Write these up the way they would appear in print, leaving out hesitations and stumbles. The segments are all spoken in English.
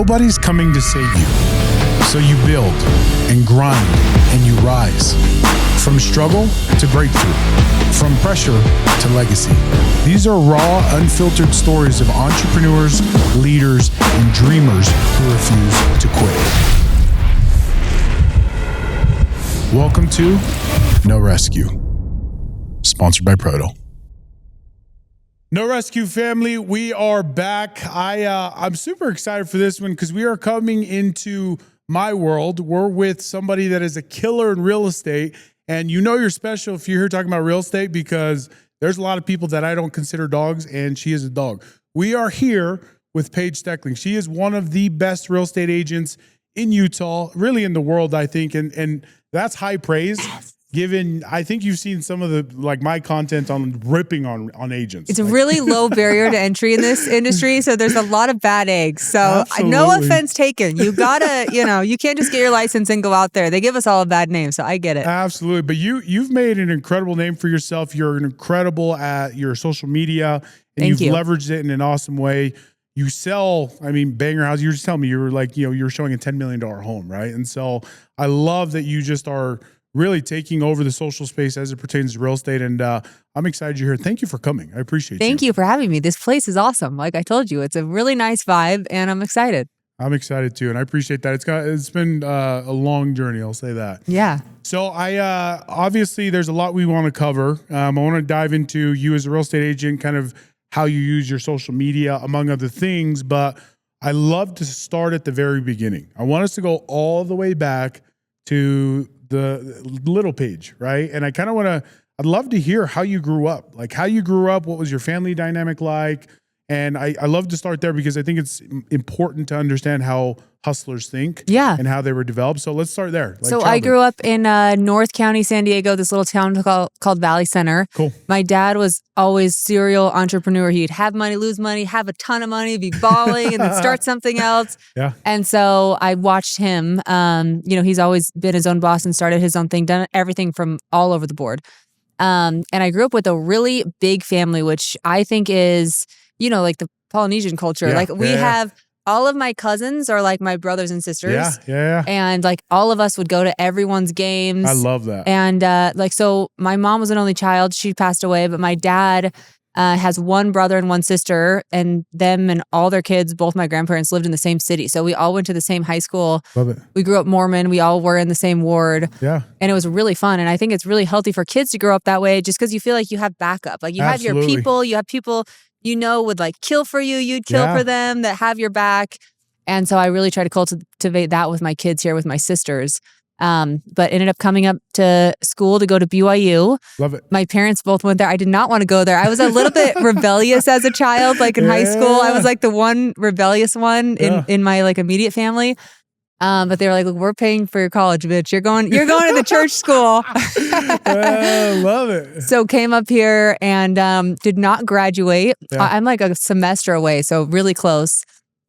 Nobody's coming to save you. So you build and grind and you rise. From struggle to breakthrough. From pressure to legacy. These are raw, unfiltered stories of entrepreneurs, leaders, and dreamers who refuse to quit. Welcome to No Rescue. Sponsored by Proto. No Rescue family, we are back. I'm super excited for this one because we are coming into my world. We're with somebody that is a killer in real estate. And you know you're special if you're here talking about real estate because there's a lot of people that I don't consider dogs, and she is a dog. We are here with Paige Steckling. She is one of the best real estate agents in Utah, really in the world, I think. And that's high praise. Given, I think you've seen some of the, like my content on ripping on agents. It's a really low barrier to entry in this industry. So there's a lot of bad eggs. So Absolutely. No offense taken. You gotta, you can't just get your license and go out there. They give us all a bad name. So I get it. Absolutely. But you've made an incredible name for yourself. You're incredible at your social media and you've leveraged it in an awesome way. You sell, banger house. You were just telling me you were like, you were showing a $10 million home, right? And so I love that you just are really taking over the social space as it pertains to real estate. And I'm excited you're here. Thank you for coming. I appreciate it. Thank you for having me. This place is awesome. Like I told you, it's a really nice vibe and I'm excited. I'm excited too. And I appreciate that. It's been a long journey. I'll say that. Yeah. So obviously there's a lot we want to cover. I want to dive into you as a real estate agent, kind of how you use your social media, among other things. But I love to start at the very beginning. I want us to go all the way back to the little Paige, right? And I'd love to hear how you grew up, what was your family dynamic like? And I love to start there because I think it's important to understand how hustlers think and how they were developed. So let's start there. I grew up in North County, San Diego, this little town called Valley Center. Cool. My dad was always serial entrepreneur. He'd have money, lose money, have a ton of money, be balling, and then start something else. Yeah. And so I watched him. He's always been his own boss and started his own thing, done everything from all over the board. And I grew up with a really big family, which I think is, like the Polynesian culture. Yeah, we have all of my cousins are like my brothers and sisters. Yeah. And like all of us would go to everyone's games. I love that. And so my mom was an only child. She passed away, but my dad has one brother and one sister, and them and all their kids, both my grandparents lived in the same city. So we all went to the same high school. Love it. We grew up Mormon. We all were in the same ward. Yeah. And it was really fun. And I think it's really healthy for kids to grow up that way just because you feel like you have backup. Like you have your people, you have people would like kill for you, you'd kill for them, that have your back. And so I really try to cultivate that with my kids here, with my sisters. But ended up coming up to school to go to BYU. Love it. My parents both went there. I did not want to go there. I was a little bit rebellious as a child, like in high school. I was like the one rebellious one in my like immediate family. But they were like, look, we're paying for your college, bitch. You're going to the church school. Love it. So came up here and did not graduate. Yeah. I'm like a semester away, so really close.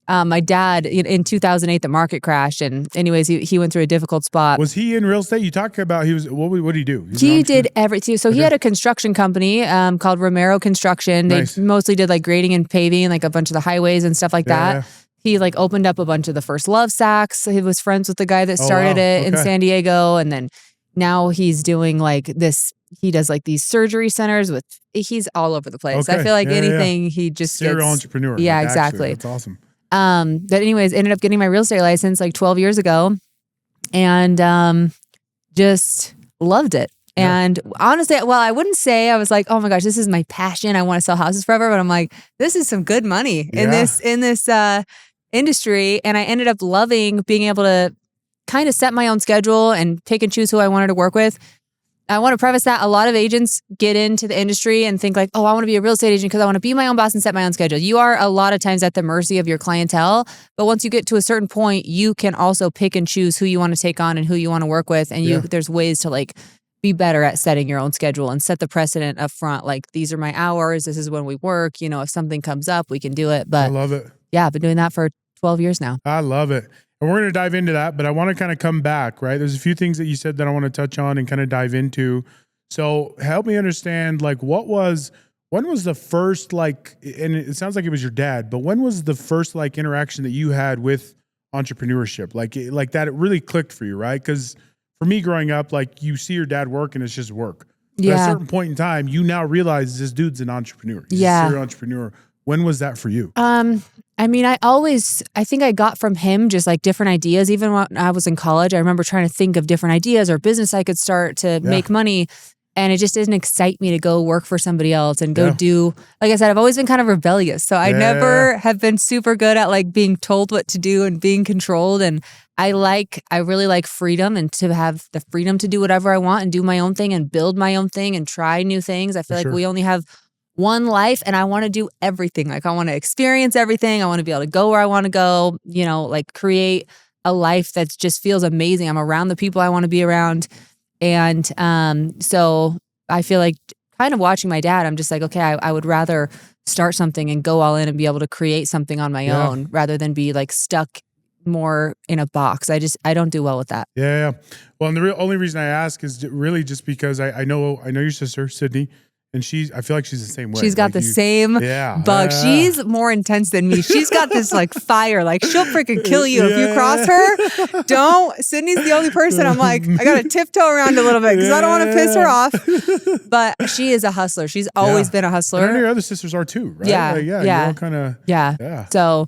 My dad, in 2008, the market crashed. And anyways, he went through a difficult spot. Was he in real estate? You talk about what did he do? He did everything. So he had a construction company called Romero Construction. They mostly did like grading and paving, like a bunch of the highways and stuff like that. Yeah. He like opened up a bunch of the first Love Sacks. He was friends with the guy that started it in San Diego. And then now he's doing like this. He does like these surgery centers he's all over the place. I feel like anything he just serial entrepreneur. Yeah, like, exactly. Actually, that's awesome. But anyways, ended up getting my real estate license like 12 years ago and just loved it. Yeah. And honestly, I wouldn't say I was like, oh my gosh, this is my passion. I want to sell houses forever. But I'm like, this is some good money in this industry. And I ended up loving being able to kind of set my own schedule and pick and choose who I wanted to work with. I want to preface that a lot of agents get into the industry and think like, oh, I want to be a real estate agent because I want to be my own boss and set my own schedule. You are a lot of times at the mercy of your clientele. But once you get to a certain point, you can also pick and choose who you want to take on and who you want to work with. And there's ways to like be better at setting your own schedule and set the precedent up front. Like, these are my hours. This is when we work. If something comes up, we can do it. But I love it. Yeah, I've been doing that for 12 years now. I love it. And we're going to dive into that, but I want to kind of come back, right? There's a few things that you said that I want to touch on and kind of dive into. So help me understand, like, when was the first, like, and it sounds like it was your dad, but when was the first like interaction that you had with entrepreneurship? Like that, it really clicked for you, right? Because for me growing up, like you see your dad work and it's just work. But at a certain point in time, you now realize this dude's an entrepreneur. He's a serial entrepreneur. When was that for you? I mean, I think I got from him just like different ideas. Even when I was in college, I remember trying to think of different ideas or business I could start to make money. And it just didn't excite me to go work for somebody else and go do, like I said, I've always been kind of rebellious. So I never have been super good at like being told what to do and being controlled. And I really like freedom and to have the freedom to do whatever I want and do my own thing and build my own thing and try new things. I feel like we only have one life and I want to do everything. Like I want to experience everything. I want to be able to go where I want to go, you know, like create a life that just feels amazing. I'm around the people I want to be around. And so I feel like kind of watching my dad, I'm just like, okay, I would rather start something and go all in and be able to create something on my own rather than be like stuck more in a box. I don't do well with that. Yeah. Well, and the only reason I ask is really just because I know your sister, Sydney, and I feel like she's the same way. She's got like the same bug. She's more intense than me. She's got this like fire. Like she'll freaking kill you if you cross her. Sydney's the only person I'm like, I got to tiptoe around a little bit because I don't want to piss her off. But she is a hustler. She's always been a hustler. And your other sisters are too, right? Yeah. Like, you're all kind of. Yeah. So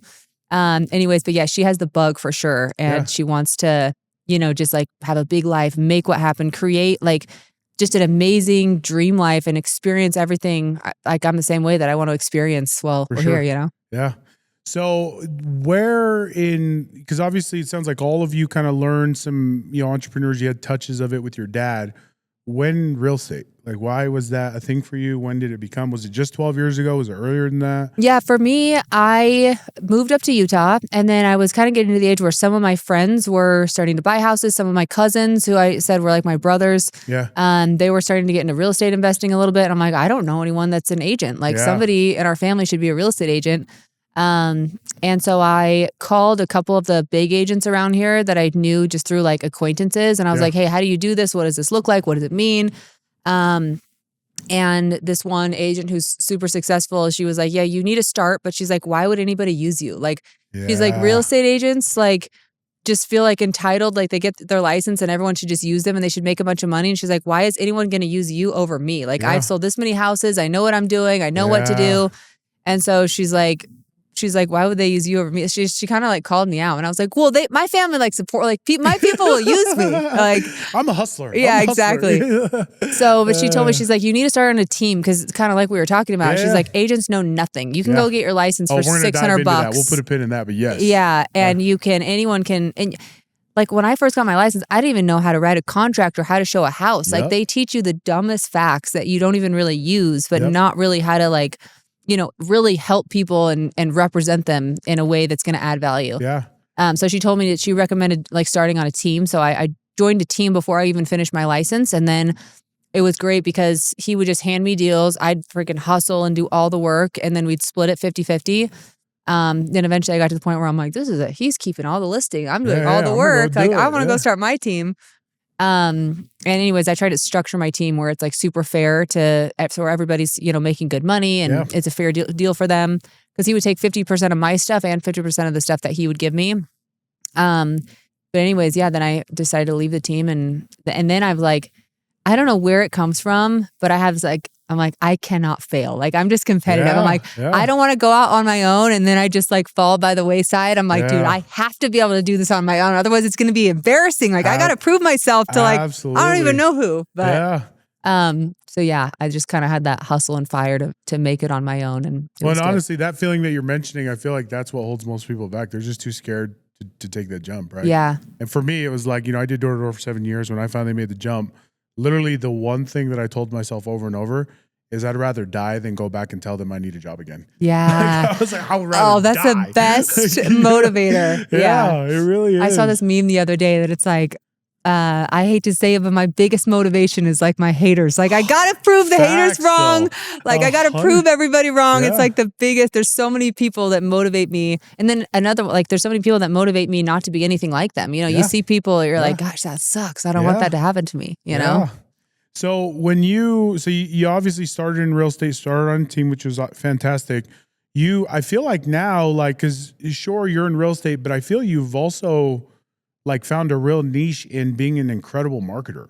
anyways, but yeah, she has the bug for sure. And she wants to, you know, just like have a big life, make what happen, create like just an amazing dream life and experience everything. Like I'm the same way that I want to experience while we're here, you know? Yeah. So because obviously it sounds like all of you kind of learned some, you know, entrepreneurs, you had touches of it with your dad. When real estate? Like why was that a thing for you? When did it become? Was it just 12 years ago? Was it earlier than that? Yeah, for me, I moved up to Utah and then I was kind of getting to the age where some of my friends were starting to buy houses. Some of my cousins who I said were like my brothers, they were starting to get into real estate investing a little bit. And I'm like, I don't know anyone that's an agent. Like somebody in our family should be a real estate agent. And so I called a couple of the big agents around here that I knew just through like acquaintances. And I was like, hey, how do you do this? What does this look like? What does it mean? And this one agent who's super successful, she was like, yeah, you need to start. But she's like, why would anybody use you? Like, she's like, real estate agents, like, just feel like entitled, like they get their license and everyone should just use them and they should make a bunch of money. And she's like, why is anyone going to use you over me? Like, I've sold this many houses. I know what I'm doing. I know what to do. And so she's like, why would they use you over me? She kind of like called me out, and I was like, well, my family like support, like my people will use me. Like I'm a hustler. Yeah, exactly. So, but she told me, she's like, you need to start on a team because it's kind of like we were talking about. She's like, agents know nothing. You can go get your license for $600. We'll put a pin in that, but yes. Yeah, and anyone can. And like when I first got my license, I didn't even know how to write a contract or how to show a house. Like they teach you the dumbest facts that you don't even really use, but not really how to like, you know, really help people and represent them in a way that's going to add value. Yeah. So she told me that she recommended like starting on a team. So I joined a team before I even finished my license. And then it was great because he would just hand me deals. I'd freaking hustle and do all the work. And then we'd split it 50-50. Then eventually I got to the point where I'm like, he's keeping all the listing. I'm doing all the work. Like I want to go start my team. And anyways, I try to structure my team where it's like super fair so everybody's, you know, making good money and it's a fair deal for them. Cause he would take 50% of my stuff and 50% of the stuff that he would give me. But anyways, then I decided to leave the team and then I've like, I don't know where it comes from, but I'm like, I cannot fail. Like, I'm just competitive. I'm like, I don't want to go out on my own and then I just like fall by the wayside. I'm like, dude, I have to be able to do this on my own. Otherwise it's going to be embarrassing. Like I got to prove myself to like, absolutely. I don't even know who, but so I just kind of had that hustle and fire to make it on my own. And honestly, that feeling that you're mentioning, I feel like that's what holds most people back. They're just too scared to take that jump. Right. Yeah. And for me, it was like, you know, I did door to door for 7 years. When I finally made the jump, literally the one thing that I told myself over and over is I'd rather die than go back and tell them I need a job again. Yeah. Like, I was like, I would rather that's die. the best motivator. Yeah, it really is. I saw this meme the other day that it's like, I hate to say it, but my biggest motivation is like my haters. Like I gotta prove the haters wrong. Like I gotta prove everybody wrong. It's like the biggest, there's so many people that motivate me. And then there's so many people that motivate me not to be anything like them. You know, you see people, you're like, gosh, that sucks. I don't want that to happen to me, you know? So when you obviously started in real estate, started on a team, which was fantastic. I feel like now, like, cause sure you're in real estate, but I feel you've also like found a real niche in being an incredible marketer.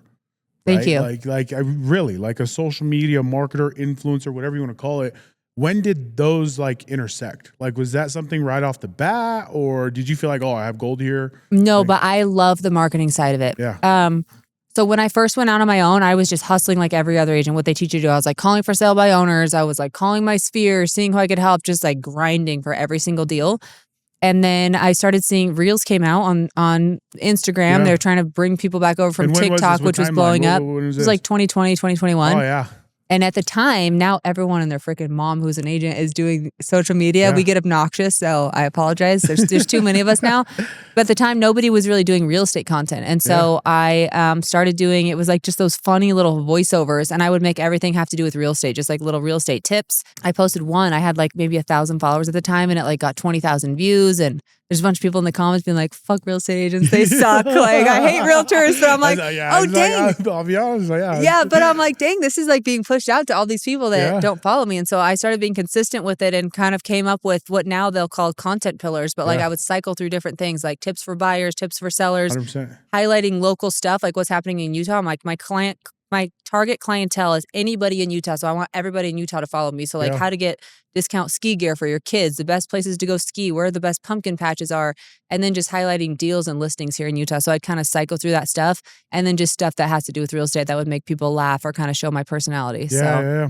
Thank right? you. Like I really like a social media marketer, influencer, whatever you want to call it. When did those like intersect? Like, was that something right off the bat, or did you feel like, oh, I have gold here? No, Like, but I love the marketing side of it. Yeah. So when I first went out on my own, I was just hustling like every other agent, what they teach you to do. I was like calling for sale by owners. I was like calling my sphere, seeing who I could help, just like grinding for every single deal. And then I started seeing Reels came out on Instagram. Yeah. They were trying to bring people back over from And when was TikTok, this? What which was timeline? blowing up. When It was was this? like 2020, 2021. Oh yeah. And at the time, now everyone and their freaking mom who's an agent is doing social media. Yeah. We get obnoxious, so I apologize. There's too many of us now. But at the time, nobody was really doing real estate content. And so I started doing, it was like just those funny little voiceovers. And I would make everything have to do with real estate, just like little real estate tips. I posted one. I had like maybe 1,000 followers at the time, and it like got 20,000 views. And there's a bunch of people in the comments being like, fuck real estate agents. They suck. Like, I hate realtors. But I'm like, oh, dang. Like, I'll be honest. Like, Yeah, but I'm like, dang, this is like being pushed out to all these people that don't follow me. And so I started being consistent with it and kind of came up with what now they'll call content pillars. But like I would cycle through different things like tips for buyers, tips for sellers, 100%. highlighting local stuff, like what's happening in Utah. I'm like, my target clientele is anybody in Utah. So I want everybody in Utah to follow me. So like how to get discount ski gear for your kids, the best places to go ski, where the best pumpkin patches are, and then just highlighting deals and listings here in Utah. So I'd kind of cycle through that stuff, and then just stuff that has to do with real estate that would make people laugh or kind of show my personality. Yeah.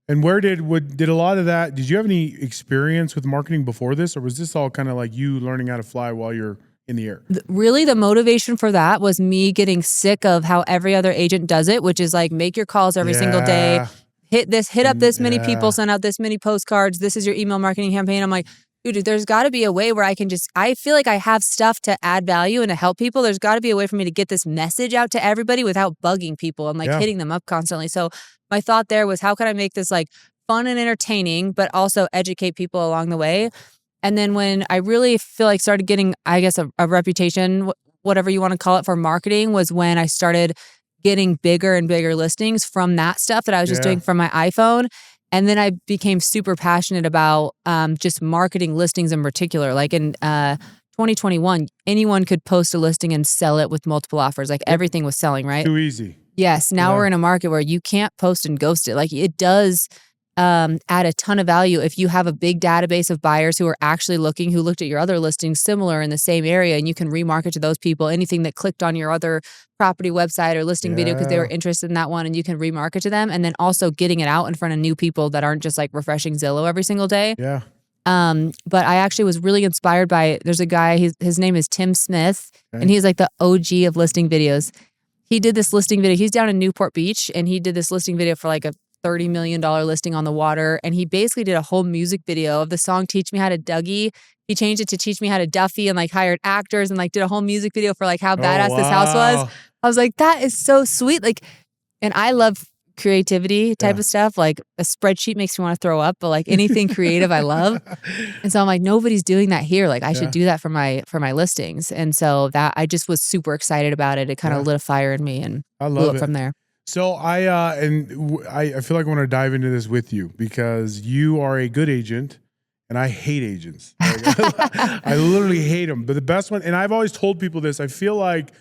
And where did a lot of that, did you have any experience with marketing before this, or was this all kind of like you learning how to fly while you're in the air? Really, the motivation for that was me getting sick of how every other agent does it, which is like make your calls every single day, hit up this many people, send out this many postcards. This is your email marketing campaign. I'm like, dude, there's got to be a way where I feel like I have stuff to add value and to help people. There's got to be a way for me to get this message out to everybody without bugging people and like hitting them up constantly. So my thought there was, how can I make this like fun and entertaining, but also educate people along the way? And then when I really feel like started getting, I guess, a reputation, whatever you want to call it, for marketing, was when I started getting bigger and bigger listings from that stuff that I was just doing from my iPhone. And then I became super passionate about just marketing listings in particular. Like in 2021, anyone could post a listing and sell it with multiple offers. Like everything was selling, right? Too easy. Yes. Now we're in a market where you can't post and ghost it. Like it does add a ton of value if you have a big database of buyers who are actually looking, who looked at your other listings similar in the same area, and you can remarket to those people anything that clicked on your other property website or listing video because they were interested in that one, and you can remarket to them. And then also getting it out in front of new people that aren't just like refreshing Zillow every single day. Yeah. But I actually was really inspired by, there's a guy, his name is Tim Smith, and he's like the OG of listing videos. He did this listing video. He's down in Newport Beach, and he did this listing video for like a $30 million listing on the water. And he basically did a whole music video of the song Teach Me How to Dougie. He changed it to Teach Me How to Duffy and like hired actors and like did a whole music video for like how badass this house was. I was like, that is so sweet. Like, and I love creativity type of stuff. Like a spreadsheet makes me want to throw up, but like anything creative I love. And so I'm like, nobody's doing that here. Like I should do that for my listings. And so that I just was super excited about it. It kind of lit a fire in me and blew up from there. So I feel like I want to dive into this with you because you are a good agent and I hate agents. Like, I literally hate them. But the best one, and I've always told people this, I feel like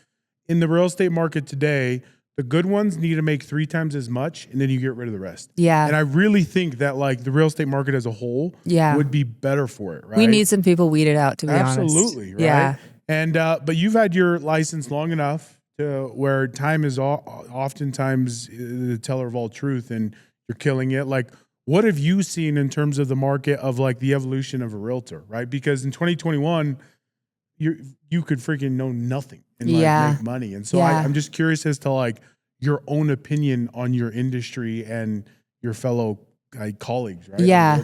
in the real estate market today, the good ones need to make 3 times as much and then you get rid of the rest. Yeah. And I really think that like the real estate market as a whole would be better for it, right? We need some people weeded out, to be honest. Absolutely, right? Yeah. And but you've had your license long enough to where time is oftentimes the teller of all truth and you're killing it. Like, what have you seen in terms of the market of like the evolution of a realtor, right? Because in 2021, you could freaking know nothing and like make money. And so I'm just curious as to like your own opinion on your industry and your fellow colleagues, right? Yeah.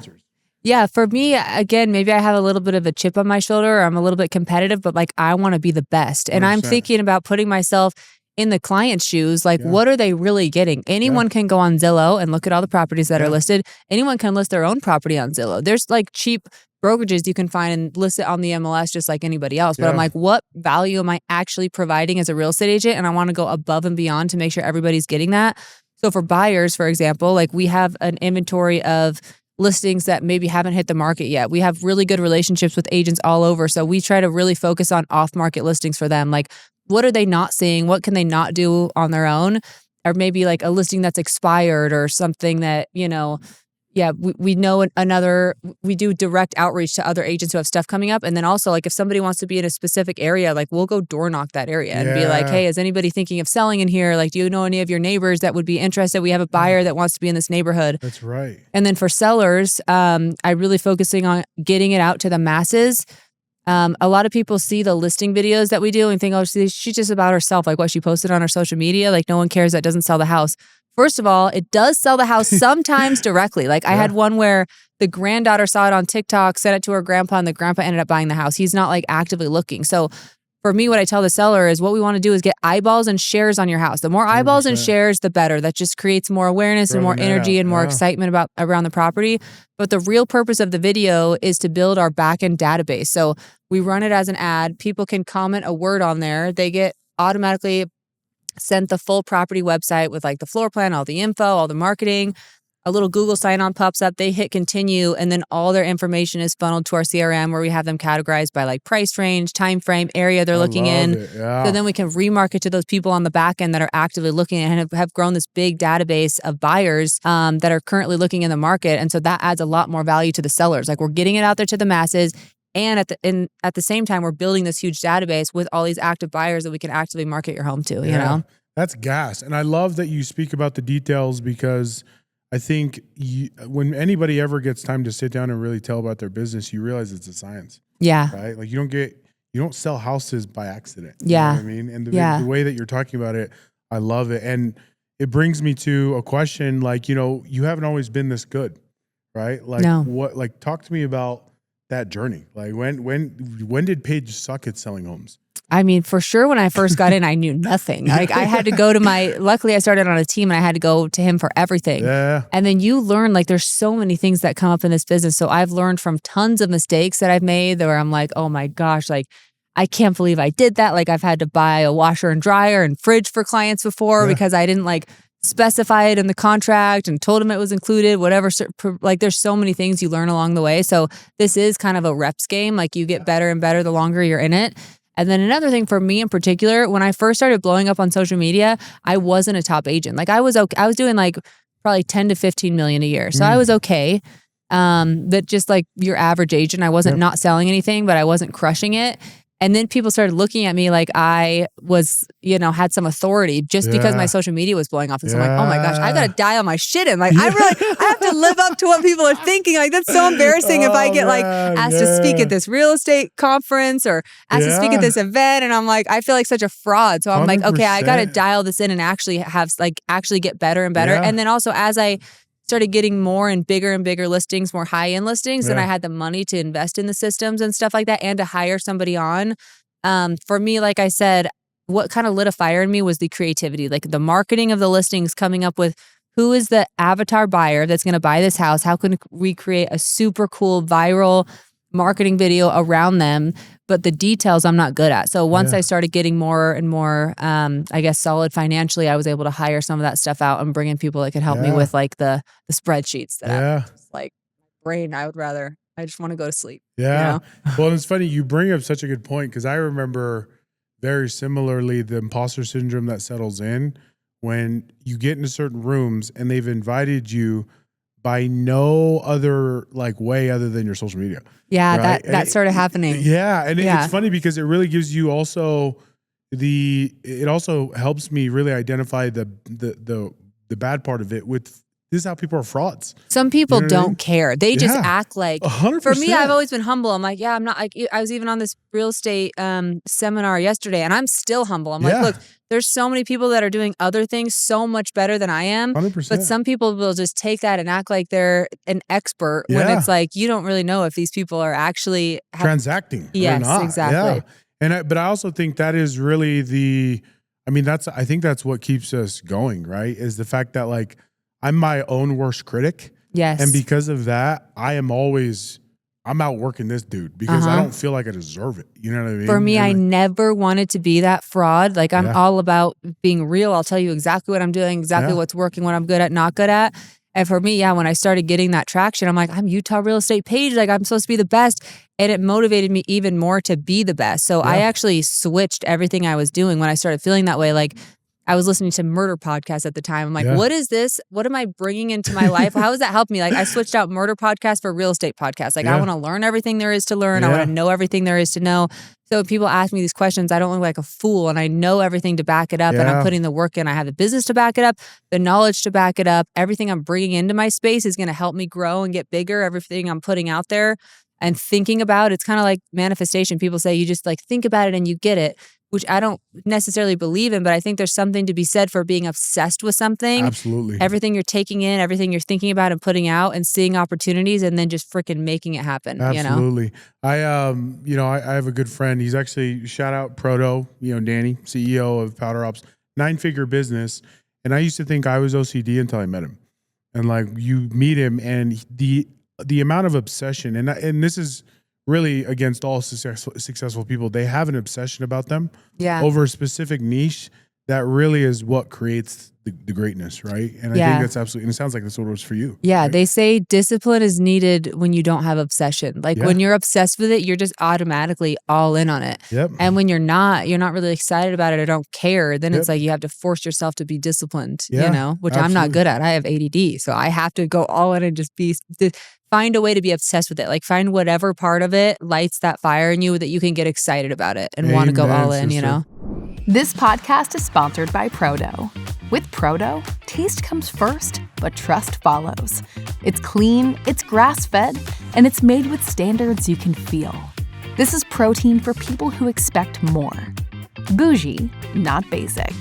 Yeah, for me, again, maybe I have a little bit of a chip on my shoulder, or I'm a little bit competitive, but like I want to be the best. And 100%. I'm thinking about putting myself in the client's shoes. Like, what are they really getting? Anyone can go on Zillow and look at all the properties that are listed. Anyone can list their own property on Zillow. There's like cheap brokerages you can find and list it on the MLS just like anybody else. But I'm like, what value am I actually providing as a real estate agent? And I want to go above and beyond to make sure everybody's getting that. So for buyers, for example, like we have an inventory of listings that maybe haven't hit the market yet. We have really good relationships with agents all over. So we try to really focus on off-market listings for them. Like, what are they not seeing? What can they not do on their own? Or maybe like a listing that's expired or something that, we know we do direct outreach to other agents who have stuff coming up. And then also like if somebody wants to be in a specific area, like we'll go door knock that area and be like, hey, is anybody thinking of selling in here? Like, do you know any of your neighbors that would be interested? We have a buyer that wants to be in this neighborhood. That's right. And then for sellers, I really focusing on getting it out to the masses. A lot of people see the listing videos that we do and think, oh, she's just about herself, like what she posted on her social media. Like no one cares, that doesn't sell the house. First of all, it does sell the house sometimes directly. Like I had one where the granddaughter saw it on TikTok, sent it to her grandpa, and the grandpa ended up buying the house. He's not like actively looking. So for me, what I tell the seller is what we want to do is get eyeballs and shares on your house. The more eyeballs 100%. And shares, the better. That just creates more awareness and more energy and more excitement around the property. But the real purpose of the video is to build our back-end database. So we run it as an ad. People can comment a word on there. They get automatically sent the full property website with like the floor plan, all the info, all the marketing. A little Google sign-on pops up. They hit continue, and then all their information is funneled to our CRM where we have them categorized by like price range, time frame, area they're looking in. So then we can remarket to those people on the back end that are actively looking and have grown this big database of buyers that are currently looking in the market. And so that adds a lot more value to the sellers. Like we're getting it out there to the masses. And at the same time, we're building this huge database with all these active buyers that we can actively market your home to, you know? That's gas. And I love that you speak about the details because I think when anybody ever gets time to sit down and really tell about their business, you realize it's a science. Yeah. Right? Like you don't sell houses by accident. Yeah. You know what I mean? And the way that you're talking about it, I love it. And it brings me to a question like, you haven't always been this good, right? Like talk to me about that journey. Like when did Paige suck at selling homes? I mean, for sure, when I first got in, I knew nothing. Like I had to go to luckily I started on a team and I had to go to him for everything. Yeah. And then you learn, like there's so many things that come up in this business. So I've learned from tons of mistakes that I've made where I'm like, oh my gosh, like I can't believe I did that. Like I've had to buy a washer and dryer and fridge for clients before because I didn't like specify it in the contract and told them it was included, whatever. Like there's so many things you learn along the way. So this is kind of a reps game. Like you get better and better the longer you're in it. And then another thing for me in particular, when I first started blowing up on social media, I wasn't a top agent. Like I was doing like probably 10 to 15 million a year. So I was okay. But just like your average agent, I wasn't not selling anything, but I wasn't crushing it. And then people started looking at me like I was, had some authority just because my social media was blowing off. And so I'm like, oh my gosh, I got to dial my shit in. Like I have to live up to what people are thinking. Like that's so embarrassing if I get like asked to speak at this real estate conference or asked to speak at this event. And I'm like, I feel like such a fraud. So I'm like, okay, I got to dial this in and actually get better and better. And then also as I started getting more and bigger listings, more high-end listings, and I had the money to invest in the systems and stuff like that and to hire somebody on. For me, like I said, what kind of lit a fire in me was the creativity, like the marketing of the listings, coming up with who is the avatar buyer that's going to buy this house? How can we create a super cool viral marketing video around them? But the details I'm not good at. So once I started getting more and more, solid financially, I was able to hire some of that stuff out and bring in people that could help me with like the spreadsheets that I just like brain. I just want to go to sleep. Yeah. Well, it's funny. You bring up such a good point because I remember very similarly the imposter syndrome that settles in when you get into certain rooms and they've invited you by no other like way other than your social media. Yeah, right? that started happening. Yeah, and it's funny because it really gives you also it also helps me really identify the bad part of it with this is how people are frauds. Some people don't care. They just act like 100%. For me, I've always been humble. I'm like, I'm not like I was even on this real estate seminar yesterday and I'm still humble. I'm like, look, there's so many people that are doing other things so much better than I am. 100%. But some people will just take that and act like they're an expert when it's like, you don't really know if these people are actually transacting. Yes, or not. exactly. Yeah. But I also think that is really I think that's what keeps us going, right? Is the fact that like, I'm my own worst critic. Yes. And because of that, I'm outworking this dude because I don't feel like I deserve it. You know what I mean? For me, I never wanted to be that fraud. Like I'm all about being real. I'll tell you exactly what I'm doing, exactly what's working, what I'm good at, not good at. And for me, when I started getting that traction, I'm like, I'm Utah real estate Paige. Like I'm supposed to be the best. And it motivated me even more to be the best. So I actually switched everything I was doing when I started feeling that way. Like I was listening to murder podcasts at the time. I'm like, what is this? What am I bringing into my life? How has that helped me? Like I switched out murder podcasts for real estate podcasts. Like I want to learn everything there is to learn. I want to know everything there is to know. So when people ask me these questions, I don't look like a fool and I know everything to back it up and I'm putting the work in. I have the business to back it up, the knowledge to back it up. Everything I'm bringing into my space is going to help me grow and get bigger. Everything I'm putting out there and thinking about, it's kind of like manifestation. People say you just like think about it and you get it, which I don't necessarily believe in, but I think there's something to be said for being obsessed with something. Absolutely. Everything you're taking in, everything you're thinking about and putting out and seeing opportunities and then just freaking making it happen. Absolutely. I have a good friend. He's actually, shout out Proto, Danny, CEO of Powder Ops, 9-figure business. And I used to think I was OCD until I met him. And like you meet him and the amount of obsession, and this is really against all successful people, they have an obsession about them over a specific niche that really is what creates the greatness, right? And I think that's absolutely, and it sounds like that's what it was for you. Yeah, right? They say discipline is needed when you don't have obsession. Like when you're obsessed with it, you're just automatically all in on it. Yep. And when you're not really excited about it or don't care, then it's like you have to force yourself to be disciplined, which absolutely. I'm not good at. I have ADD, so I have to go all in and just find a way to be obsessed with it. Like find whatever part of it lights that fire in you that you can get excited about it and want to go all in, This podcast is sponsored by Proto. With Proto, taste comes first, but trust follows. It's clean, it's grass-fed, and it's made with standards you can feel. This is protein for people who expect more. Bougie, not basic.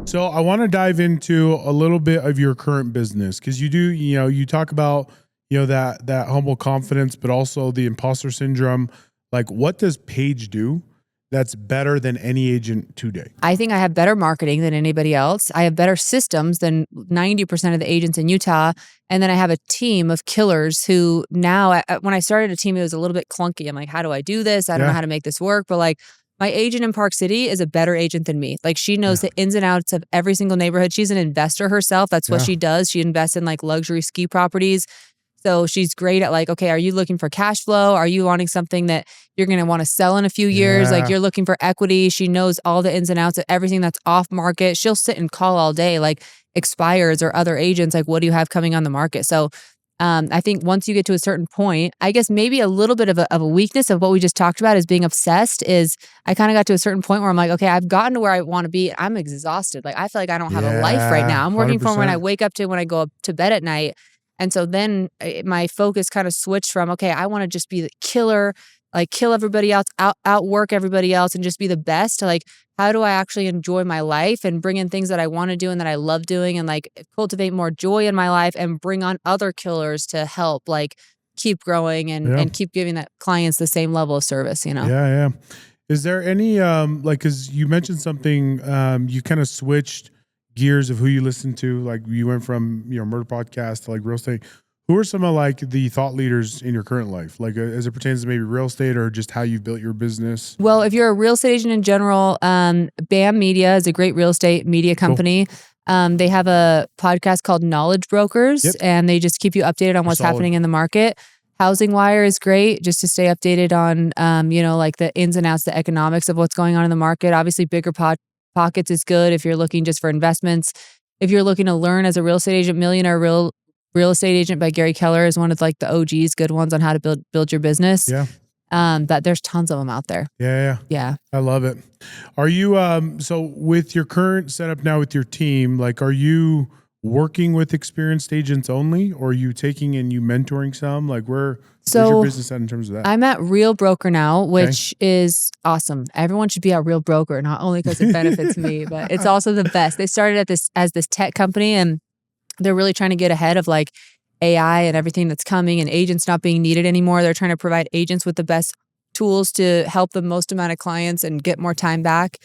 So I want to dive into a little bit of your current business because you do, you talk about, that humble confidence, but also the imposter syndrome. Like what does Paige do that's better than any agent today? I think I have better marketing than anybody else. I have better systems than 90% of the agents in Utah. And then I have a team of killers who now, when I started a team, it was a little bit clunky. I'm like, how do I do this? I don't know how to make this work. But like my agent in Park City is a better agent than me. Like she knows the ins and outs of every single neighborhood. She's an investor herself. That's what she does. She invests in like luxury ski properties. So she's great at like, okay, are you looking for cash flow? Are you wanting something that you're going to want to sell in a few years? Like you're looking for equity. She knows all the ins and outs of everything that's off market. She'll sit and call all day, like expires or other agents. Like, what do you have coming on the market? So I think once you get to a certain point, I guess maybe a little bit of a weakness of what we just talked about is being obsessed is I kind of got to a certain point where I'm like, okay, I've gotten to where I want to be. I'm exhausted. Like I feel like I don't have a life right now. I'm working 100%. From when I wake up to when I go up to bed at night. And so then my focus kind of switched from, okay, I want to just be the killer, like kill everybody else, outwork everybody else and just be the best to like, how do I actually enjoy my life and bring in things that I want to do and that I love doing and like cultivate more joy in my life and bring on other killers to help like keep growing and keep giving that clients the same level of service, Yeah. Is there any, cause you mentioned something, you kind of switched gears of who you listen to, like you went from murder podcast to like real estate. Who are some of like the thought leaders in your current life, like as it pertains to maybe real estate or just how you've built your business? Well, if you're a real estate agent in general, BAM Media is a great real estate media company. Cool. They have a podcast called Knowledge Brokers, and they just keep you updated on what's happening in the market. Housing Wire is great just to stay updated on, like the ins and outs, the economics of what's going on in the market. Obviously, Bigger Pockets is good if you're looking just for investments. If you're looking to learn as a real estate agent, Millionaire Real Estate Agent by Gary Keller is one of like the OGs, good ones on how to build your business. Yeah. But there's tons of them out there. Yeah. I love it. Are you, so with your current setup now with your team, like, are you working with experienced agents only, or are you taking and you mentoring some? Like where's your business at in terms of that? I'm at Real Broker now, which is awesome. Everyone should be at Real Broker, not only because it benefits me, but it's also the best. They started as this tech company and they're really trying to get ahead of like AI and everything that's coming and agents not being needed anymore. They're trying to provide agents with the best tools to help the most amount of clients and get more time back.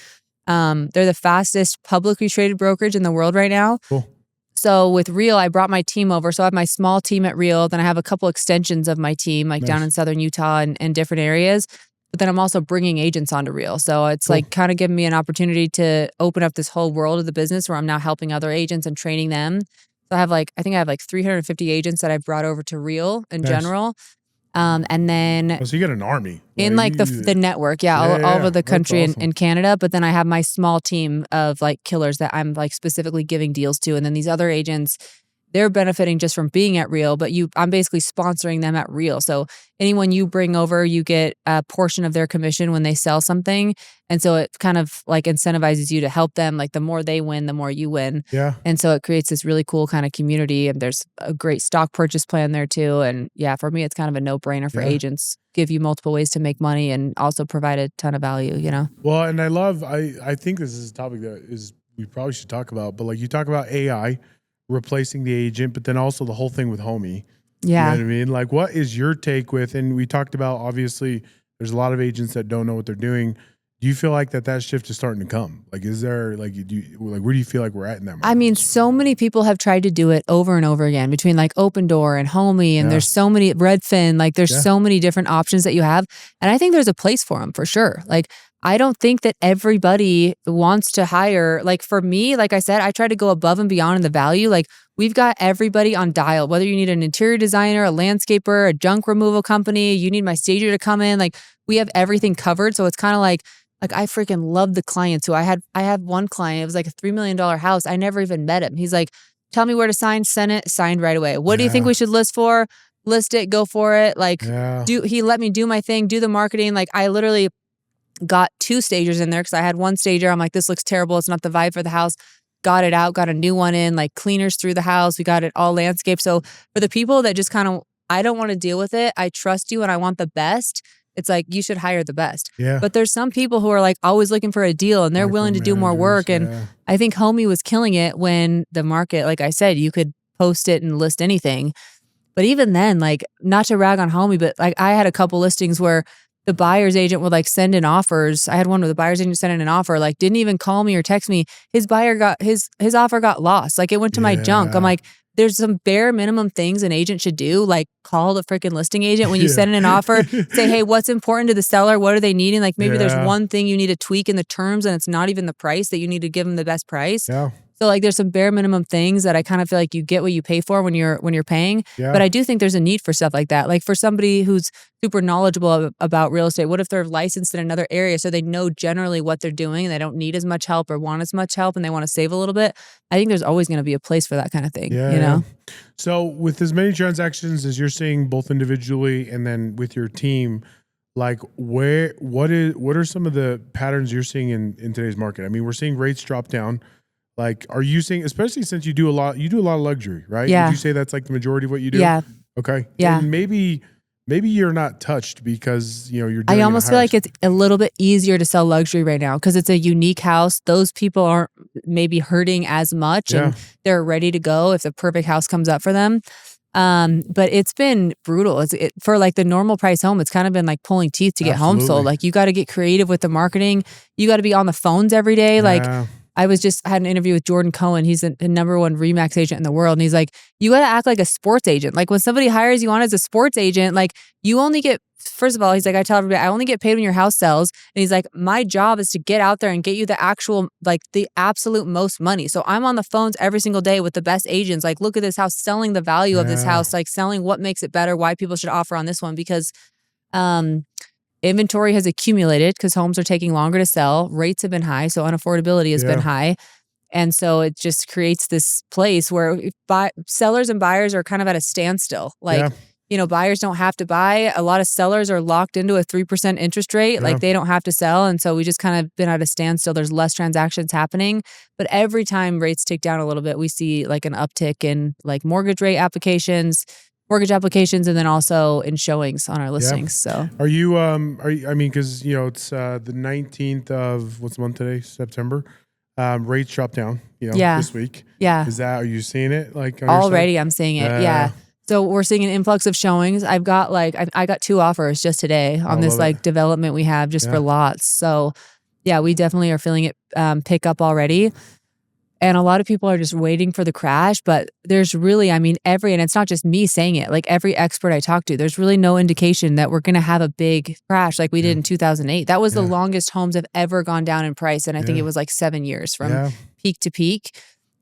They're the fastest publicly traded brokerage in the world right now. Cool. So with Real, I brought my team over. So I have my small team at Real. Then I have a couple extensions of my team, like down in Southern Utah and different areas. But then I'm also bringing agents onto Real. So it's like kind of giving me an opportunity to open up this whole world of the business where I'm now helping other agents and training them. So I think I have like 350 agents that I've brought over to Real in Nice. general. And then Oh, so you got an army. in like the network, all over the country That's awesome. in Canada. But then I have my small team of like killers that I'm like specifically giving deals to. And then these other agents, they're benefiting just from being at Real, but I'm basically sponsoring them at Real. So anyone you bring over, you get a portion of their commission when they sell something. And so it kind of like incentivizes you to help them. Like the more they win, the more you win. Yeah. And so it creates this really cool kind of community. And there's a great stock purchase plan there too. And yeah, for me, it's kind of a no-brainer for agents. Give you multiple ways to make money and also provide a ton of value, you know? Well, and I think this is a topic that we probably should talk about, but like you talk about AI replacing the agent, but then also the whole thing with Homie. Yeah. You know what I mean? Like, what is your take with, and we talked about, obviously, there's a lot of agents that don't know what they're doing. Do you feel like that shift is starting to come? Like, is there, like, where do you feel like we're at in that market? I mean, so many people have tried to do it over and over again between like Open Door and Homie, and there's so many, Redfin, like there's so many different options that you have. And I think there's a place for them for sure. Like, I don't think that everybody wants to hire. Like for me, like I said, I try to go above and beyond in the value. Like we've got everybody on dial, whether you need an interior designer, a landscaper, a junk removal company, you need my stager to come in. Like we have everything covered. So it's kind of like I freaking love the clients who I had one client, it was like a $3 million house. I never even met him. He's like, tell me where to sign, send it, signed right away. What do you think we should list for? List it, go for it. Like he let me do my thing, do the marketing. Like I literally got 2 stagers in there because I had one stager. I'm like, this looks terrible. It's not the vibe for the house. Got it out, got a new one in, like cleaners through the house. We got it all landscaped. So for the people that just kind of, I don't want to deal with it. I trust you and I want the best. It's like, you should hire the best. Yeah. But there's some people who are like always looking for a deal and they're willing to do more work. And I think Homie was killing it when the market, like I said, you could post it and list anything. But even then, like not to rag on Homie, but like I had a couple listings where the buyer's agent would like send in offers. I had one where the buyer's agent sent in an offer, like didn't even call me or text me. His buyer got his offer got lost. Like it went to my junk. I'm like, there's some bare minimum things an agent should do. Like call the freaking listing agent when you send in an offer, say, hey, what's important to the seller? What are they needing? Like maybe there's one thing you need to tweak in the terms and it's not even the price that you need to give them the best price. Yeah. So like there's some bare minimum things that I kind of feel like you get what you pay for when you're paying. Yeah. But I do think there's a need for stuff like that. Like for somebody who's super knowledgeable about real estate, what if they're licensed in another area so they know generally what they're doing and they don't need as much help or want as much help and they want to save a little bit? I think there's always going to be a place for that kind of thing, you know? So with as many transactions as you're seeing both individually and then with your team, like what are some of the patterns you're seeing in today's market? I mean, we're seeing rates drop down. Like, are you seeing, especially since you do a lot of luxury, right? Yeah. Would you say that's like the majority of what you do? Yeah. Okay. Yeah. And maybe you're not touched because, you're doing I almost feel like it's a little bit easier to sell luxury right now because it's a unique house. Those people aren't maybe hurting as much and they're ready to go if the perfect house comes up for them. But it's been brutal. For like the normal price home, it's kind of been like pulling teeth to get homes sold. Like you got to get creative with the marketing. You got to be on the phones every day. Like I had an interview with Jordan Cohen. He's the number 1 RE/MAX agent in the world. And he's like, you got to act like a sports agent. Like when somebody hires you on as a sports agent, like you only get, first of all, he's like, I tell everybody, I only get paid when your house sells. And he's like, my job is to get out there and get you the actual, like the absolute most money. So I'm on the phones every single day with the best agents. Like, look at this house, selling the value of this house, like selling what makes it better, why people should offer on this one. Because, inventory has accumulated because homes are taking longer to sell. Rates have been high, so unaffordability has been high. And so it just creates this place where sellers and buyers are kind of at a standstill. Like, buyers don't have to buy. A lot of sellers are locked into a 3% interest rate. Like they don't have to sell. And so we just kind of been at a standstill. There's less transactions happening. But every time rates tick down a little bit, we see like an uptick in like mortgage applications, and then also in showings on our listings. So are you, I mean, cause it's the 19th of what's the month today? September. Rates dropped down, this week. Yeah. Are you seeing it? Like already I'm seeing it. Yeah. So we're seeing an influx of showings. I've got I got 2 offers just today on this like development we have just for lots. So yeah, we definitely are feeling it pick up already. And a lot of people are just waiting for the crash, but there's really, I mean, and it's not just me saying it, like every expert I talk to, there's really no indication that we're going to have a big crash like we did in 2008. That was the longest homes have ever gone down in price. And I think it was like 7 years from peak to peak.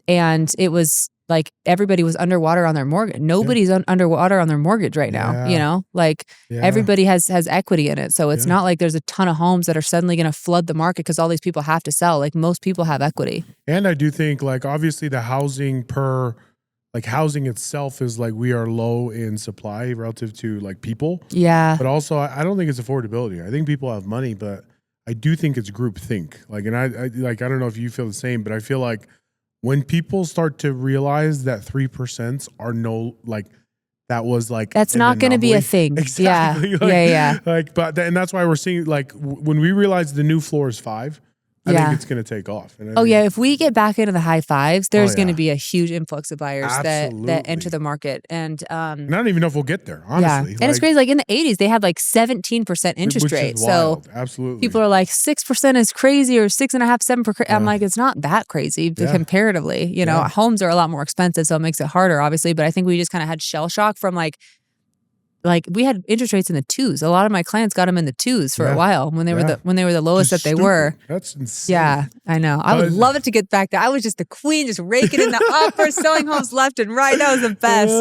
And it was like everybody was underwater on their mortgage. Nobody's underwater on their mortgage right now, you know, like everybody has equity in it. So it's not like there's a ton of homes that are suddenly going to flood the market because all these people have to sell. Like most people have equity. And I do think like obviously the housing itself is like we are low in supply relative to like people. Yeah. But also I don't think it's affordability. I think people have money, but I do think it's group think. Like, and I don't know if you feel the same, but I feel like when people start to realize that 3% are that was like that's not going to be a thing. Exactly. Yeah. Like, and that's why we're seeing like when we realize the new floor is 5, I think it's going to take off. And if we get back into the high 5s, there's going to be a huge influx of buyers that enter the market. And I don't even know if we'll get there, honestly. And it's crazy. Like in the 80s, they had like 17% interest rate. So absolutely, people are like 6% is crazy or 6.5%, 7%. I'm like, it's not that crazy comparatively. You know, homes are a lot more expensive, so it makes it harder, obviously. But I think we just kind of had shell shock from like we had interest rates in the 2s. A lot of my clients got them in the 2s for a while when they were the lowest that they were. That's insane. Yeah, I know. I would love it to get back there. I was just the queen, just raking in the uppers, selling homes left and right. That was the best.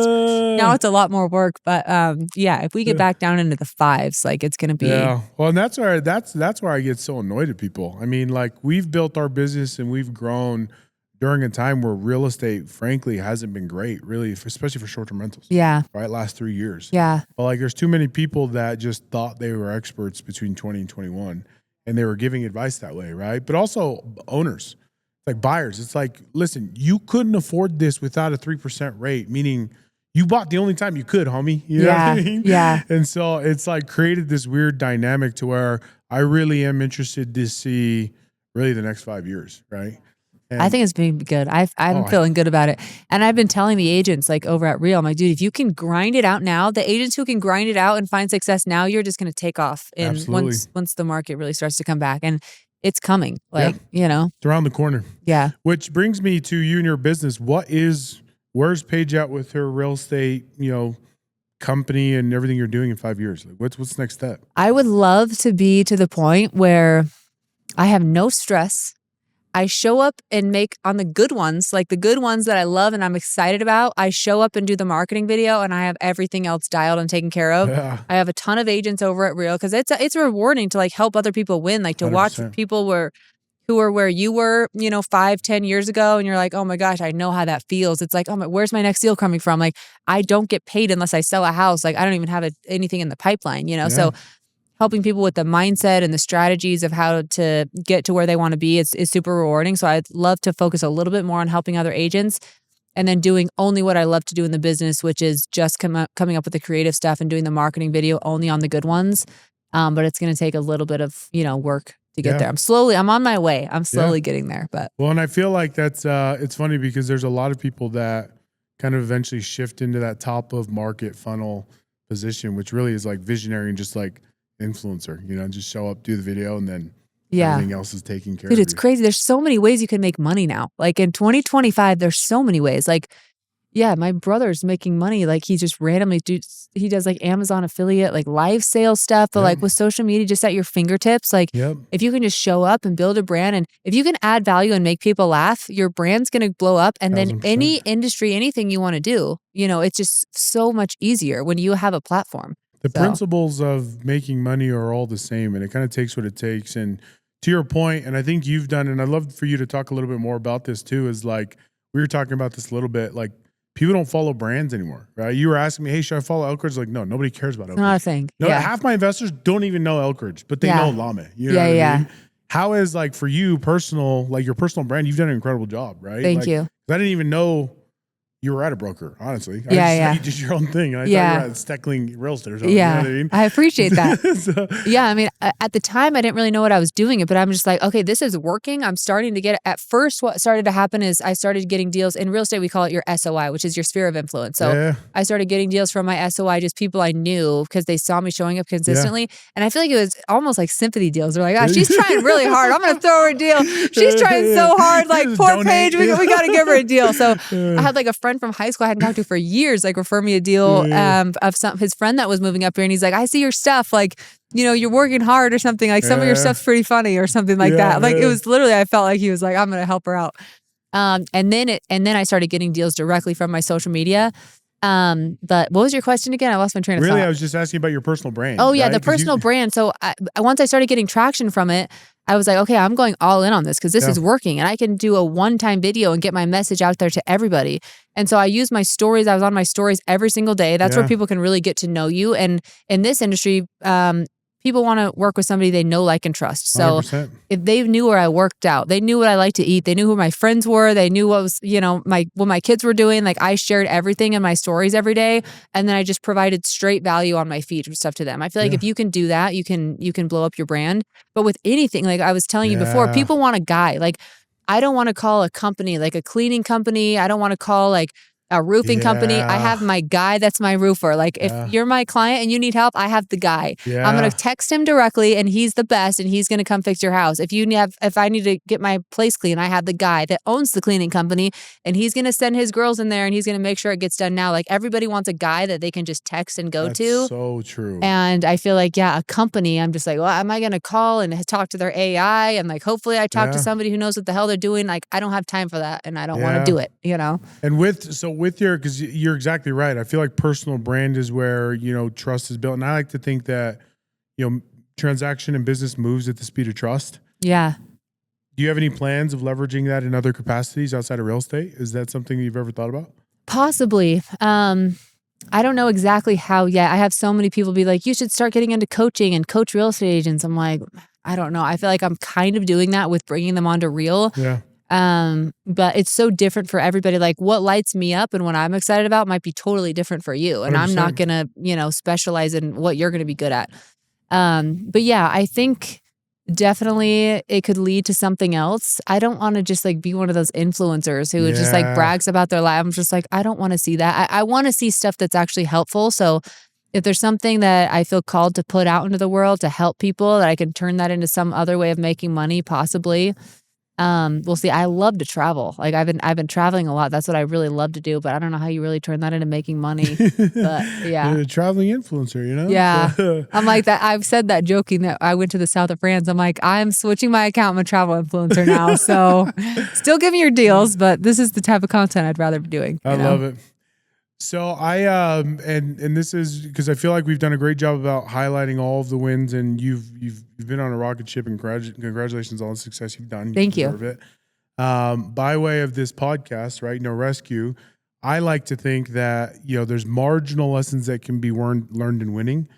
Now it's a lot more work, but if we get back down into the 5s, like it's going to be. Yeah. Well, and that's where I get so annoyed at people. I mean, like we've built our business and we've grown during a time where real estate, frankly, hasn't been great, really, especially for short-term rentals. Yeah. Right? Last 3 years. Yeah. But like there's too many people that just thought they were experts between 20 and 21 and they were giving advice that way, right? But also owners, like buyers. It's like, listen, you couldn't afford this without a 3% rate, meaning you bought the only time you could, homie. You know what I mean? Yeah. And so it's like created this weird dynamic to where I really am interested to see really the next 5 years, right? And I think it's been good. I'm feeling good about it. And I've been telling the agents like over at Real, I'm like, dude, if you can grind it out now, the agents who can grind it out and find success now, you're just going to take off. And once the market really starts to come back, and it's coming, you know, it's around the corner. Yeah. Which brings me to you and your business. Where's Paige at with her real estate, you know, company and everything you're doing in 5 years? Like what's the next step? I would love to be to the point where I have no stress. I show up and make on the good ones, like the good ones that I love and I'm excited about. I show up and do the marketing video and I have everything else dialed and taken care of. Yeah. I have a ton of agents over at Real because it's rewarding to like help other people win, like to 100%. watch people who are where you were, you know, 5-10 years ago. And you're like, oh my gosh, I know how that feels. It's like, where's my next deal coming from? Like, I don't get paid unless I sell a house. Like I don't even have anything in the pipeline, you know? Yeah. So helping people with the mindset and the strategies of how to get to where they want to be is super rewarding. So I'd love to focus a little bit more on helping other agents and then doing only what I love to do in the business, which is just coming up with the creative stuff and doing the marketing video only on the good ones. But it's going to take a little bit of, you know, work to get there. I'm on my way. I'm slowly getting there. But well, and I feel like that's it's funny because there's a lot of people that kind of eventually shift into that top of market funnel position, which really is like visionary and just like influencer, you know, just show up, do the video, and then everything else is taken care of. Dude, it's crazy. There's so many ways you can make money now. Like in 2025, there's so many ways. Like, my brother's making money. Like he just randomly he does like Amazon affiliate, like live sales stuff, but like with social media just at your fingertips. Like if you can just show up and build a brand, and if you can add value and make people laugh, your brand's going to blow up. And then any industry, anything you want to do, you know, it's just so much easier when you have a platform. The principles of making money are all the same, and it kind of takes what it takes. And to your point, and I think you've done, and I'd love for you to talk a little bit more about this too, is like, we were talking about this a little bit, like people don't follow brands anymore, right? You were asking me, hey, should I follow Elkridge? Like, no, nobody cares about Elkridge. Not a thing. No, half my investors don't even know Elkridge, but they know Lame. You know what I mean? How is like for you personal, like your personal brand, you've done an incredible job, right? Thank you. I didn't even know you were at a broker, honestly. You did your own thing. And I thought you were at Steckling Real Estate or something. Yeah, you know what I mean? I appreciate that. I mean, at the time, I didn't really know what I was doing, but I'm just like, okay, this is working. I'm starting to get it. At first, what started to happen is I started getting deals. In real estate, we call it your SOI, which is your sphere of influence. So I started getting deals from my SOI, just people I knew because they saw me showing up consistently. And I feel like it was almost like sympathy deals. They're like, oh, she's trying really hard. I'm going to throw her a deal. She's trying so hard. Like, poor Paige, we got to give her a deal. So I had like a friend from high school I hadn't talked to for years, like refer me a deal of his friend that was moving up here, and he's like, I see your stuff, like, you know, you're working hard or something, like some of your stuff's pretty funny or something like that. Like it was literally, I felt like he was like, I'm gonna help her out. And then I started getting deals directly from my social media. But what was your question again? I lost my train of thought. Really, I was just asking about your personal brand. Oh yeah, right? the personal brand. So once I started getting traction from it, I was like, okay, I'm going all in on this because this is working, and I can do a one-time video and get my message out there to everybody. And so I use my stories. I was on my stories every single day. That's where people can really get to know you. And in this industry, people want to work with somebody they know, like, and trust. So 100%. if they knew where I worked out, they knew what I like to eat, they knew who my friends were, they knew what was, what my kids were doing. Like, I shared everything in my stories every day. And then I just provided straight value on my feed stuff to them. I feel like if you can do that, you can blow up your brand. But with anything, like I was telling you before, people want a guy. Like, I don't want to call a company like a cleaning company. I don't want to call like a roofing company. I have my guy that's my roofer. Like, if you're my client and you need help, I have the guy. I'm going to text him directly, and he's the best, and he's going to come fix your house. If I need to get my place clean, I have the guy that owns the cleaning company, and he's going to send his girls in there, and he's going to make sure it gets done now. Like, everybody wants a guy that they can just text and go to. So true. And I feel like, a company, I'm just like, well, am I going to call and talk to their AI? And like, hopefully I talk to somebody who knows what the hell they're doing. Like, I don't have time for that, and I don't want to do it, And with your, because you're exactly right. I feel like personal brand is where, trust is built. And I like to think that, transaction and business moves at the speed of trust. Yeah. Do you have any plans of leveraging that in other capacities outside of real estate? Is that something you've ever thought about? Possibly. I don't know exactly how yet. I have so many people be like, you should start getting into coaching and coach real estate agents. I'm like, I don't know. I feel like I'm kind of doing that with bringing them onto Real. Yeah. But it's so different for everybody. Like, what lights me up and what I'm excited about might be totally different for you. And 100%. I'm not going to, specialize in what you're going to be good at. But yeah, I think definitely it could lead to something else. I don't want to just like be one of those influencers who just like brags about their life. I'm just like, I don't want to see that. I want to see stuff that's actually helpful. So if there's something that I feel called to put out into the world to help people, that I can turn that into some other way of making money, possibly. We'll see. I love to travel. Like, I've been traveling a lot. That's what I really love to do, but I don't know how you really turn that into making money. But yeah. You're a traveling influencer, Yeah. I'm like that. I've said that joking that I went to the south of France. I'm like, I'm switching my account. I'm a travel influencer now. So still give me your deals, but this is the type of content I'd rather be doing. I love it. So and this is because I feel like we've done a great job about highlighting all of the wins, and you've been on a rocket ship, and congratulations on all the success you've done. Thank you. Deserve it. By way of this podcast, right? No Rescue. I like to think that, there's marginal lessons that can be learned in winning.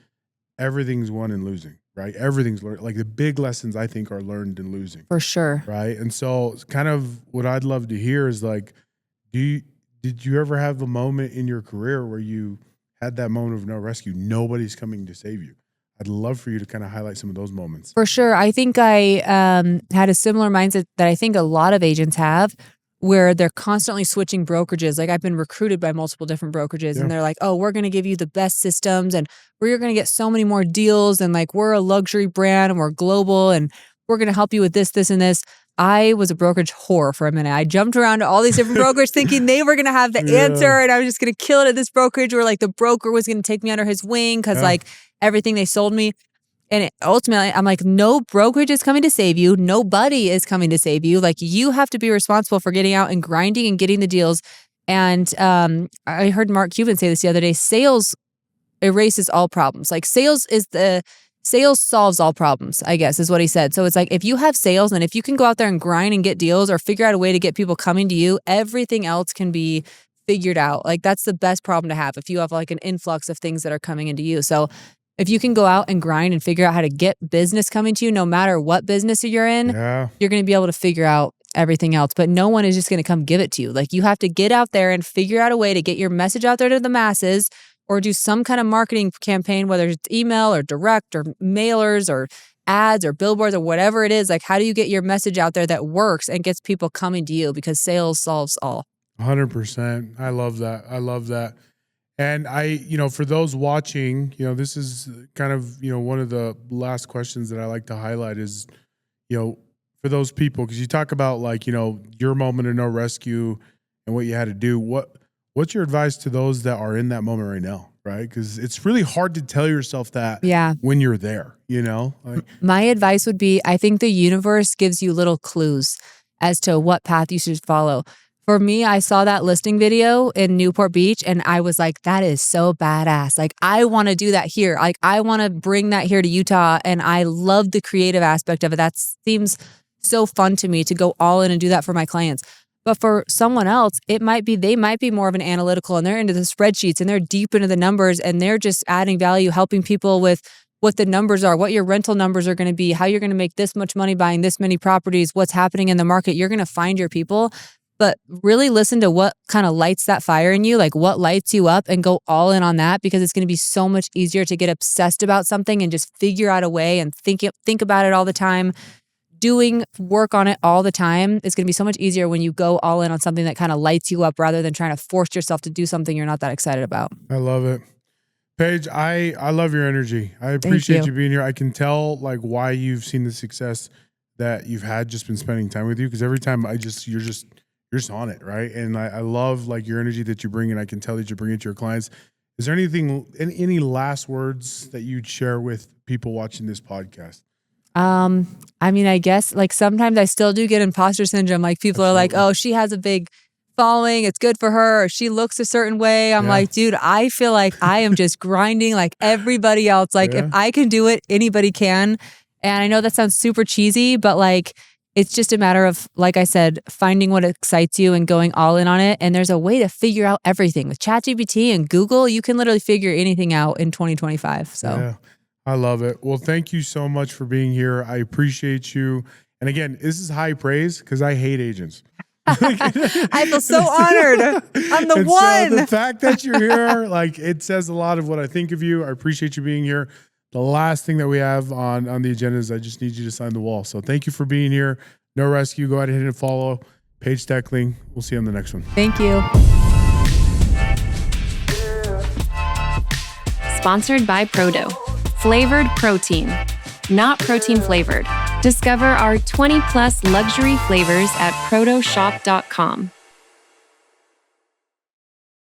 Everything's won in losing, right? Everything's learned. Like, the big lessons, I think, are learned in losing. For sure. Right. And so kind of what I'd love to hear is like, did you ever have a moment in your career where you had that moment of no rescue? Nobody's coming to save you. I'd love for you to kind of highlight some of those moments. For sure. I think I had a similar mindset that I think a lot of agents have, where they're constantly switching brokerages. Like, I've been recruited by multiple different brokerages, and they're like, oh, we're going to give you the best systems, and we're going to get so many more deals, and like, we're a luxury brand, and we're global, and we're going to help you with this, this, and this. I was a brokerage whore for a minute. I jumped around to all these different brokers thinking they were going to have the answer, and I was just going to kill it at this brokerage, where like the broker was going to take me under his wing because like everything they sold me. And ultimately, I'm like, no brokerage is coming to save you. Nobody is coming to save you. Like, you have to be responsible for getting out and grinding and getting the deals. And I heard Mark Cuban say this the other day, sales erases all problems. Like, sales solves all problems, I guess, is what he said. So it's like, if you have sales, and if you can go out there and grind and get deals, or figure out a way to get people coming to you, everything else can be figured out. Like, that's the best problem to have, if you have like an influx of things that are coming into you. So if you can go out and grind and figure out how to get business coming to you, no matter what business you're in, you're going to be able to figure out everything else. But no one is just going to come give it to you. Like, you have to get out there and figure out a way to get your message out there to the masses, or do some kind of marketing campaign, whether it's email or direct or mailers or ads or billboards or whatever it is. Like, how do you get your message out there that works and gets people coming to you? Because sales solves all. 100%. I love that. And for those watching, this is kind of, one of the last questions that I like to highlight is, for those people, because you talk about like, your moment of no rescue and what you had to do. What's your advice to those that are in that moment right now? Right? Because it's really hard to tell yourself that when you're there, Like, my advice would be, I think the universe gives you little clues. as to what path you should follow. For me, I saw that listing video in Newport Beach and I was like, that is so badass. Like, I want to do that here. Like, I want to bring that here to Utah. And I love the creative aspect of it. That seems so fun to me to go all in and do that for my clients. But for someone else, they might be more of an analytical and they're into the spreadsheets and they're deep into the numbers and they're just adding value, helping people with what the numbers are, what your rental numbers are going to be, how you're going to make this much money buying this many properties, what's happening in the market. You're going to find your people. But really listen to what kind of lights that fire in you, like what lights you up, and go all in on that, because it's going to be so much easier to get obsessed about something and just figure out a way and think about it all the time, doing work on it all the time. It's going to be so much easier when you go all in on something that kind of lights you up rather than trying to force yourself to do something you're not that excited about. I love it. Paige, I love your energy. I appreciate you being here. I can tell like why you've seen the success that you've had just been spending time with you, because every time you're just on it, right? And I love like your energy that you bring, and I can tell that you bring it to your clients. Is there any last words that you'd share with people watching this podcast? I mean, I guess like sometimes I still do get imposter syndrome. Like people are like, oh, she has a big following, it's good for her, or she looks a certain way. I'm like, dude, I feel like I am just grinding like everybody else. Like if I can do it, anybody can. And I know that sounds super cheesy, but like, it's just a matter of, like I said, finding what excites you and going all in on it. And there's a way to figure out everything. With ChatGPT and Google, you can literally figure anything out in 2025. So yeah, I love it. Well, thank you so much for being here. I appreciate you. And again, this is high praise because I hate agents. I feel so honored. I'm the one. So the fact that you're here, like, it says a lot of what I think of you. I appreciate you being here. The last thing that we have on the agenda is I just need you to sign the wall. So thank you for being here. No Rescue. Go ahead and hit and follow Paige Steckling. We'll see you on the next one. Thank you. Sponsored by Prodo. Flavored protein, not protein flavored. Discover our 20 plus luxury flavors at prodoshop.com.